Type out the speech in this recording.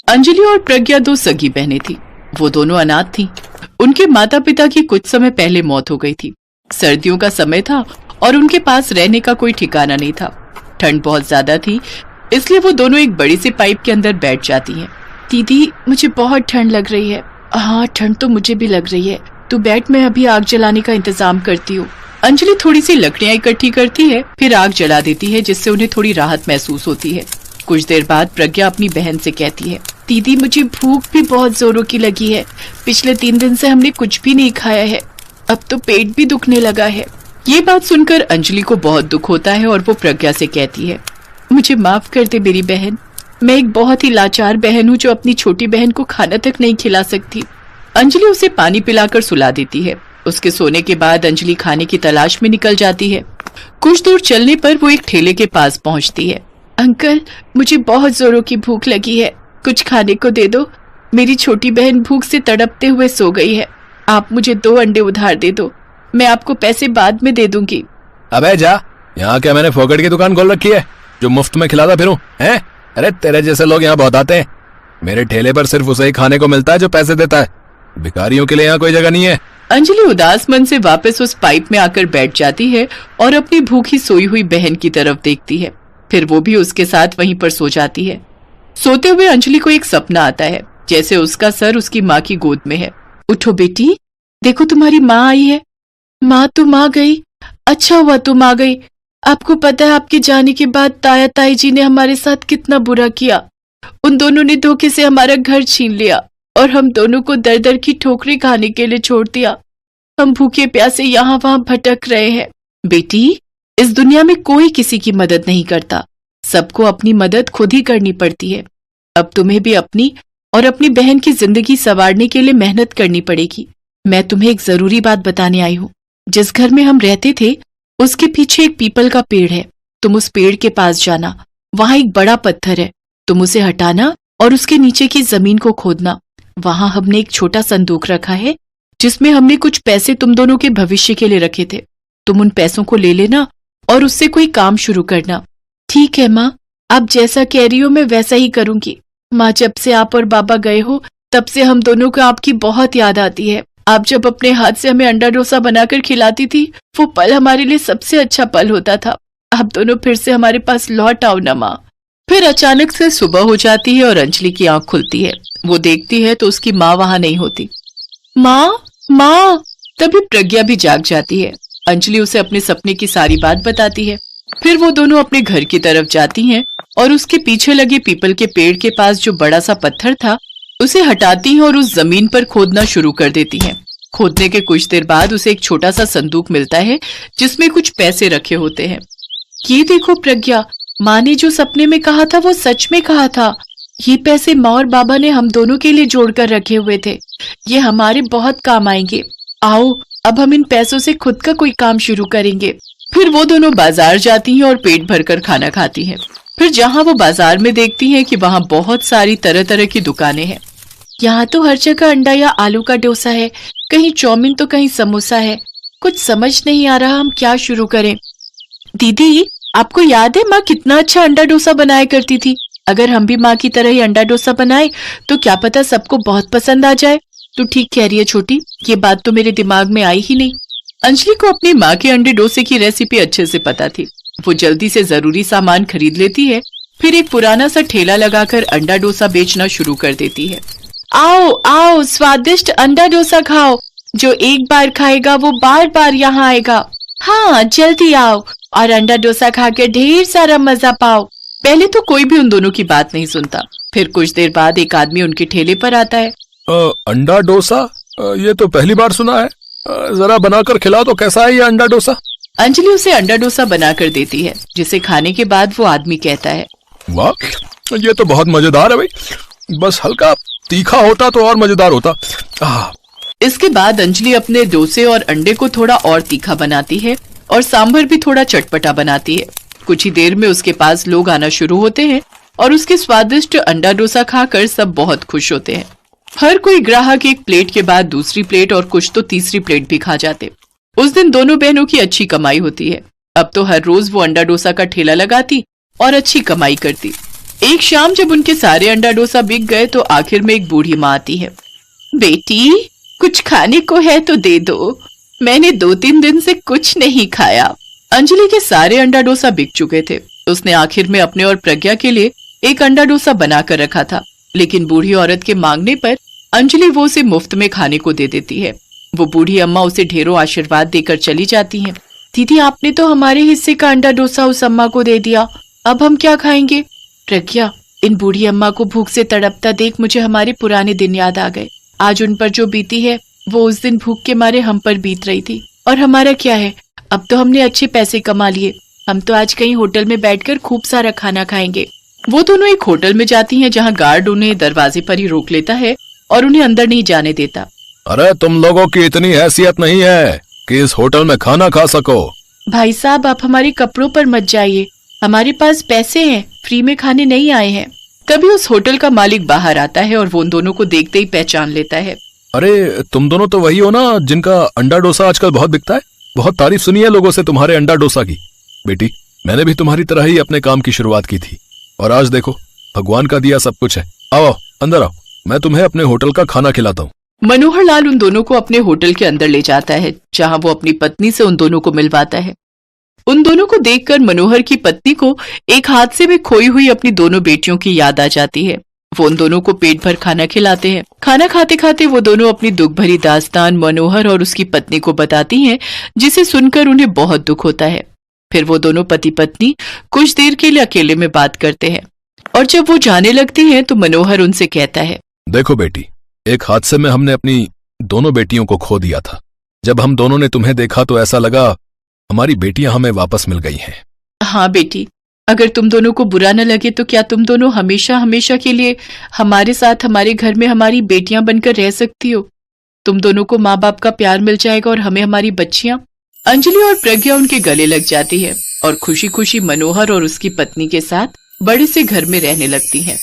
अंजलि और प्रज्ञा दो सगी बहनें थी। वो दोनों अनाथ थीं। उनके माता पिता की कुछ समय पहले मौत हो गई थी। सर्दियों का समय था और उनके पास रहने का कोई ठिकाना नहीं था। ठंड बहुत ज्यादा थी, इसलिए वो दोनों एक बड़ी सी पाइप के अंदर बैठ जाती हैं। दीदी, मुझे बहुत ठंड लग रही है। हाँ, ठंड तो मुझे भी लग रही है। तू बैठ, मैं अभी आग जलाने का इंतजाम करती हूँ। अंजलि थोड़ी सी लकड़ियां इकट्ठी करती है, फिर आग जला देती है, जिससे उन्हें थोड़ी राहत महसूस होती है। कुछ देर बाद प्रज्ञा अपनी बहन से कहती है, दीदी मुझे भूख भी बहुत जोरों की लगी है। पिछले 3 दिन से हमने कुछ भी नहीं खाया है। अब तो पेट भी दुखने लगा है। ये बात सुनकर अंजलि को बहुत दुख होता है और वो प्रज्ञा से कहती है, मुझे माफ कर दे मेरी बहन। मैं एक बहुत ही लाचार बहन हूँ जो अपनी छोटी बहन को खाना तक नहीं खिला सकती। अंजलि उसे पानी पिलाकर सुला देती है। उसके सोने के बाद अंजलि खाने की तलाश में निकल जाती है। कुछ दूर चलने पर वो एक ठेले के पास पहुंचती है। अंकल, मुझे बहुत जोरों की भूख लगी है, कुछ खाने को दे दो। मेरी छोटी बहन भूख से तड़पते हुए सो गई है। आप मुझे 2 अंडे उधार दे दो, मैं आपको पैसे बाद में दे दूंगी। अबे जा, यहाँ क्या मैंने फोकट की दुकान खोल रखी है जो मुफ्त में खिलाता फिरूं? हैं? अरे तेरे जैसे लोग यहाँ बहुत आते हैं। मेरे ठेले पर सिर्फ उसे ही खाने को मिलता है जो पैसे देता है। भिखारियों के लिए यहाँ कोई जगह नहीं है। अंजलि उदास मन से वापस उस पाइप में आकर बैठ जाती है और अपनी भूखी सोई हुई बहन की तरफ देखती है। फिर वो भी उसके साथ वहीं पर सो जाती है। सोते हुए अंजलि को एक सपना आता है, जैसे उसका सर उसकी माँ की गोद में है। उठो बेटी, देखो तुम्हारी माँ आई है। माँ, तुम आ गई। अच्छा हुआ तुम आ गई। आपको पता है आपके जाने के बाद ताया ताई जी ने हमारे साथ कितना बुरा किया। उन दोनों ने धोखे से हमारा घर छीन लिया और हम दोनों को दर दर की ठोकरें खाने के लिए छोड़ दिया। हम भूखे प्यासे यहाँ वहाँ भटक रहे हैं। बेटी, इस दुनिया में कोई किसी की मदद नहीं करता। सबको अपनी मदद खुद ही करनी पड़ती है। अब तुम्हें भी अपनी और अपनी बहन की जिंदगी संवारने के लिए मेहनत करनी पड़ेगी। मैं तुम्हें एक जरूरी बात बताने आई हूँ। जिस घर में हम रहते थे उसके पीछे एक पीपल का पेड़ है। तुम उस पेड़ के पास जाना, वहां एक बड़ा पत्थर है। तुम उसे हटाना और उसके नीचे की जमीन को खोदना। वहां हमने एक छोटा संदूक रखा है जिसमें हमने कुछ पैसे तुम दोनों के भविष्य के लिए रखे थे। तुम उन पैसों को ले लेना और उससे कोई काम शुरू करना। ठीक है माँ, आप जैसा कह रही हो मैं वैसा ही करूंगी। माँ, जब से आप और बाबा गए हो तब से हम दोनों को आपकी बहुत याद आती है। आप जब अपने हाथ से हमें अंडा डोसा बनाकर खिलाती थी, वो पल हमारे लिए सबसे अच्छा पल होता था। आप दोनों फिर से हमारे पास लौट आओ ना माँ। फिर अचानक से सुबह हो जाती है और अंजलि की आंख खुलती है। वो देखती है तो उसकी माँ वहां नहीं होती। माँ, माँ! तभी प्रज्ञा भी जाग जाती है। अंजलि उसे अपने सपने की सारी बात बताती है। फिर वो दोनों अपने घर की तरफ जाती हैं और उसके पीछे लगे पीपल के पेड़ के पास जो बड़ा सा पत्थर था उसे हटाती हैं और उस जमीन पर खोदना शुरू कर देती हैं। खोदने के कुछ देर बाद उसे एक छोटा सा संदूक मिलता है जिसमें कुछ पैसे रखे होते हैं। ये देखो प्रज्ञा, माँ ने जो सपने में कहा था वो सच में कहा था। ये पैसे माँ और बाबा ने हम दोनों के लिए जोड़कर रखे हुए थे। ये हमारे बहुत काम आएंगे। आओ, अब हम इन पैसों से खुद का कोई काम शुरू करेंगे। फिर वो दोनों बाजार जाती हैं और पेट भरकर खाना खाती हैं। फिर जहाँ वो बाजार में देखती हैं कि वहाँ बहुत सारी तरह तरह की दुकानें हैं। यहाँ तो हर जगह अंडा या आलू का डोसा है, कहीं चाउमीन तो कहीं समोसा है। कुछ समझ नहीं आ रहा हम क्या शुरू करें। दीदी, आपको याद है माँ कितना अच्छा अंडा डोसा बनाया करती थी? अगर हम भी माँ की तरह ही अंडा डोसा बनाए तो क्या पता सबको बहुत पसंद आ जाए। तू ठीक कह रही है छोटी, ये बात तो मेरे दिमाग में आई ही नहीं। अंजलि को अपनी माँ के अंडे डोसे की रेसिपी अच्छे से पता थी। वो जल्दी से जरूरी सामान खरीद लेती है, फिर एक पुराना सा ठेला लगाकर अंडा डोसा बेचना शुरू कर देती है। आओ आओ, स्वादिष्ट अंडा डोसा खाओ। जो एक बार खाएगा वो बार बार यहाँ आएगा। हाँ, जल्दी आओ और अंडा डोसा खा के ढेर सारा मजा पाओ। पहले तो कोई भी उन दोनों की बात नहीं सुनता। फिर कुछ देर बाद एक आदमी उनके ठेले पर आता है। अंडा डोसा? ये तो पहली बार सुना है। जरा बनाकर खिलाओ तो कैसा है ये अंडा डोसा? अंजलि उसे अंडा डोसा बनाकर देती है, जिसे खाने के बाद वो आदमी कहता है, वाह, ये तो बहुत मजेदार है भाई। बस हल्का तीखा होता तो और मजेदार होता। इसके बाद अंजलि अपने डोसे और अंडे को थोड़ा और तीखा बनाती है और सांभर भी थोड़ा चटपटा बनाती है। कुछ ही देर में उसके पास लोग आना शुरू होते हैं और उसके स्वादिष्ट अंडा डोसा खाकर सब बहुत खुश होते हैं। हर कोई ग्राहक एक प्लेट के बाद दूसरी प्लेट और कुछ तो तीसरी प्लेट भी खा जाते। उस दिन दोनों बहनों की अच्छी कमाई होती है। अब तो हर रोज वो अंडा डोसा का ठेला लगाती और अच्छी कमाई करती। एक शाम जब उनके सारे अंडा डोसा बिक गए तो आखिर में एक बूढ़ी माँ आती है। बेटी, कुछ खाने को है तो दे दो, मैंने 2-3 दिन से कुछ नहीं खाया। अंजलि के सारे अंडा डोसा बिक चुके थे। उसने आखिर में अपने और प्रज्ञा के लिए एक अंडा डोसा बनाकर रखा था, लेकिन बूढ़ी औरत के मांगने पर अंजलि वो उसे मुफ्त में खाने को दे देती है। वो बूढ़ी अम्मा उसे ढेरों आशीर्वाद देकर चली जाती हैं। दीदी, आपने तो हमारे हिस्से का अंडा डोसा उस अम्मा को दे दिया, अब हम क्या खाएंगे? प्रज्ञा, इन बूढ़ी अम्मा को भूख से तड़पता देख मुझे हमारे पुराने दिन याद आ गए। आज उन पर जो बीती है वो उस दिन भूख के मारे हम पर बीत रही थी। और हमारा क्या है, अब तो हमने अच्छे पैसे कमा लिए, हम तो आज कहीं होटल में बैठकर खूब सारा खाना खाएंगे। वो दोनों एक होटल में जाती हैं जहाँ गार्ड उन्हें दरवाजे पर ही रोक लेता है और उन्हें अंदर नहीं जाने देता। अरे तुम लोगों की इतनी हैसियत नहीं है कि इस होटल में खाना खा सको। भाई साहब, आप हमारे कपड़ों पर मत जाइए, हमारे पास पैसे हैं, फ्री में खाने नहीं आए हैं। तभी उस होटल का मालिक बाहर आता है और वो उन दोनों को देखते ही पहचान लेता है। अरे तुम दोनों तो वही हो ना जिनका अंडा डोसा आजकल बहुत बिकता है? बहुत तारीफ सुनी है लोगों से तुम्हारे अंडा डोसा की। बेटी, मैंने भी तुम्हारी तरह ही अपने काम की शुरुआत की थी और आज देखो भगवान का दिया सब कुछ है। आओ अंदर आओ, मैं तुम्हें अपने होटल का खाना खिलाता हूँ। मनोहर लाल उन दोनों को अपने होटल के अंदर ले जाता है जहाँ वो अपनी पत्नी से उन दोनों को मिलवाता है। उन दोनों को देखकर मनोहर की पत्नी को एक हादसे में खोई हुई अपनी दोनों बेटियों की याद आ जाती है। वो उन दोनों को पेट भर खाना खिलाते हैं। खाना खाते खाते वो दोनों अपनी दुख भरी दास्तान मनोहर और उसकी पत्नी को बताती हैं, जिसे सुनकर उन्हें बहुत दुख होता है। फिर वो दोनों पति पत्नी कुछ देर के लिए अकेले में बात करते हैं और जब वो जाने लगती हैं तो मनोहर उनसे कहता है, देखो बेटी, एक हादसे में हमने अपनी दोनों बेटियों को खो दिया था। जब हम दोनों ने तुम्हें देखा तो ऐसा लगा हमारी बेटियां हमें वापस मिल गई हैं। हाँ बेटी, अगर तुम दोनों को बुरा न लगे तो क्या तुम दोनों हमेशा हमेशा के लिए हमारे साथ हमारे घर में हमारी बेटियां बनकर रह सकती हो? तुम दोनों को माँ बाप का प्यार मिल जाएगा और हमें हमारी बच्चियां। अंजलि और प्रज्ञा उनके गले लग जाती है और खुशी खुशी मनोहर और उसकी पत्नी के साथ बड़े से घर में रहने लगती हैं।